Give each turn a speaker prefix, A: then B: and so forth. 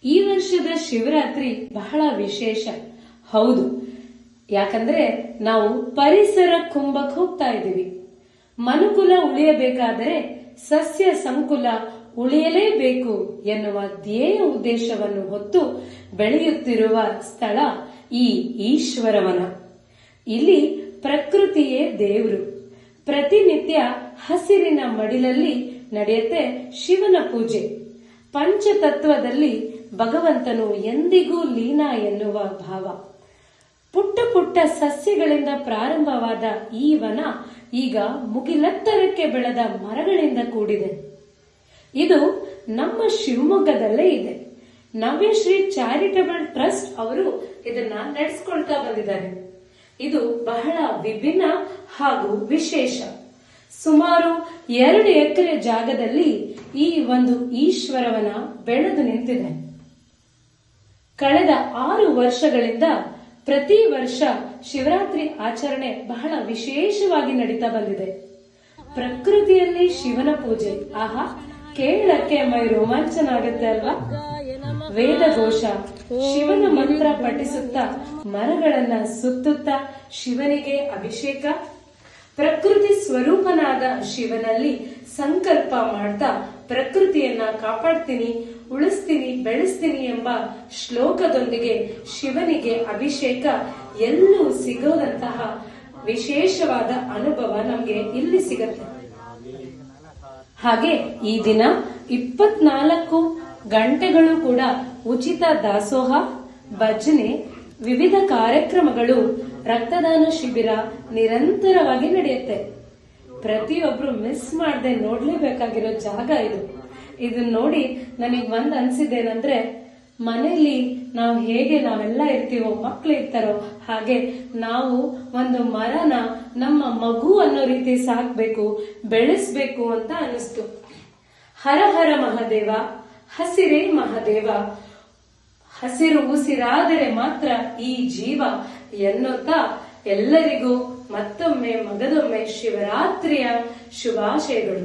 A: ಈ ವರ್ಷದ ಶಿವರಾತ್ರಿ ಬಹಳ ವಿಶೇಷ. ಹೌದು, ಯಾಕಂದ್ರೆ ನಾವು ಪರಿಸರ ಕುಂಭಕ್ಕೆ ಹೋಗ್ತಾ ಇದ್ದೀವಿ. ಮನುಕುಲ ಉಳಿಯಬೇಕಾದರೆ ಸಸ್ಯ ಸಂಕುಲ ಉಳಿಯಲೇಬೇಕು ಎನ್ನುವ ಧ್ಯೇಯ ಉದ್ದೇಶವನ್ನು ಹೊತ್ತು ಬೆಳೆಯುತ್ತಿರುವ ಸ್ಥಳ ಈ ಈಶ್ವರವನ. ಇಲ್ಲಿ ಪ್ರಕೃತಿಯೇ ದೇವರು. ಪ್ರತಿನಿತ್ಯ ಹಸಿರಿನ ಮಡಿಲಲ್ಲಿ ನಡೆಯುತ್ತೆ ಶಿವನ ಪೂಜೆ. ಪಂಚತತ್ವದಲ್ಲಿ ಭಗವಂತನು ಎಂದಿಗೂ ಲೀನ ಎನ್ನುವ ಭಾವ. ಪುಟ್ಟ ಪುಟ್ಟ ಸಸ್ಯಗಳಿಂದ ಪ್ರಾರಂಭವಾದ ಈ ವನ ಈಗ ಮುಗಿಲೆತ್ತರಕ್ಕೆ ಬೆಳೆದ ಮರಗಳಿಂದ ಕೂಡಿದೆ. ಇದು ನಮ್ಮ ಶಿವಮೊಗ್ಗದಲ್ಲೇ ಇದೆ. ನವ್ಯಶ್ರೀ ಚಾರಿಟಬಲ್ ಟ್ರಸ್ಟ್ ಅವರು ಇದನ್ನ ನಡೆಸ್ಕೊಳ್ತಾ ಬಂದಿದ್ದಾರೆ. ಇದು ಬಹಳ ವಿಭಿನ್ನ ಹಾಗೂ ವಿಶೇಷ. ಸುಮಾರು 2 ಎಕರೆ ಜಾಗದಲ್ಲಿ ಈ ಒಂದು ಈಶ್ವರವನ ಬೆಳೆದು ನಿಂತಿದೆ. ಕಳೆದ 6 ವರ್ಷಗಳಿಂದ ಪ್ರತಿ ವರ್ಷ ಶಿವರಾತ್ರಿ ಆಚರಣೆ ಬಹಳ ವಿಶೇಷವಾಗಿ ನಡೀತಾ ಬಂದಿದೆ. ಪ್ರಕೃತಿಯಲ್ಲಿ ಶಿವನ ಪೂಜೆ, ಆಹಾ, ಕೇಳಕ್ಕೆ ಮೈ ರೋಮಾಂಚನ ಆಗುತ್ತೆ ಅಲ್ವಾ? ವೇದಘೋಷ, ಶಿವನ ಮಂತ್ರ ಪಠಿಸುತ್ತಾ ಮರಗಳನ್ನ ಸುತ್ತುತ್ತಾ ಶಿವನಿಗೆ ಅಭಿಷೇಕ, ಪ್ರಕೃತಿ ಸ್ವರೂಪನಾದ ಶಿವನಲ್ಲಿ ಸಂಕಲ್ಪ ಮಾಡ್ತಾ ಪ್ರಕೃತಿಯನ್ನ ಕಾಪಾಡ್ತೀನಿ, ಉಳಿಸ್ತೀನಿ, ಬೆಳೆಸ್ತೀನಿ ಎಂಬ ಶ್ಲೋಕದೊಂದಿಗೆ ಶಿವನಿಗೆ ಅಭಿಷೇಕ ಎಲ್ಲೂ ಸಿಗೋದಂತಹ ವಿಶೇಷವಾದ ಅನುಭವ ನಮ್ಗೆ ಇಲ್ಲಿ ಸಿಗತ್ತೆ. ಹಾಗೆ ಈ ದಿನ 24 ಗಂಟೆಗಳು ಕೂಡ ಉಚಿತ ದಾಸೋಹ, ಭಜನೆ, ವಿವಿಧ ಕಾರ್ಯಕ್ರಮಗಳು, ರಕ್ತದಾನ ಶಿಬಿರ ನಿರಂತರವಾಗಿ ನಡೆಯುತ್ತೆ. ಪ್ರತಿಯೊಬ್ರು ಮಿಸ್ ಮಾಡದೆ ನೋಡ್ಲೇಬೇಕಾಗಿರೋ ಜಾಗ ಇದು. ಇದನ್ನ ನೋಡಿ ನನಗೆ ಒಂದ್ ಅನ್ಸಿದ್ದೇನಂದ್ರೆ, ಮನೆಯಲ್ಲಿ ನಾವು ಹೇಗೆ ನಾವೆಲ್ಲ ಇರ್ತೀವೋ, ಮಕ್ಳು ಇರ್ತಾರೋ ಹಾಗೆ ನಾವು ಒಂದು ಮರನ ನಮ್ಮ ಮಗು ಅನ್ನೋ ರೀತಿ ಸಾಕ್ಬೇಕು, ಬೆಳೆಸ್ಬೇಕು ಅಂತ ಅನಿಸ್ತು. ಹರ ಹರ ಮಹಾದೇವ, ಹಸಿರೇ ಮಹಾದೇವ, ಹಸಿರು ಉಸಿರಾದರೆ ಮಾತ್ರ ಈ ಜೀವ ಎನ್ನುತ್ತಾ ಎಲ್ಲರಿಗೂ ಮತ್ತೊಮ್ಮೆ ಮಗದೊಮ್ಮೆ ಶಿವರಾತ್ರಿಯ ಶುಭಾಶಯಗಳು.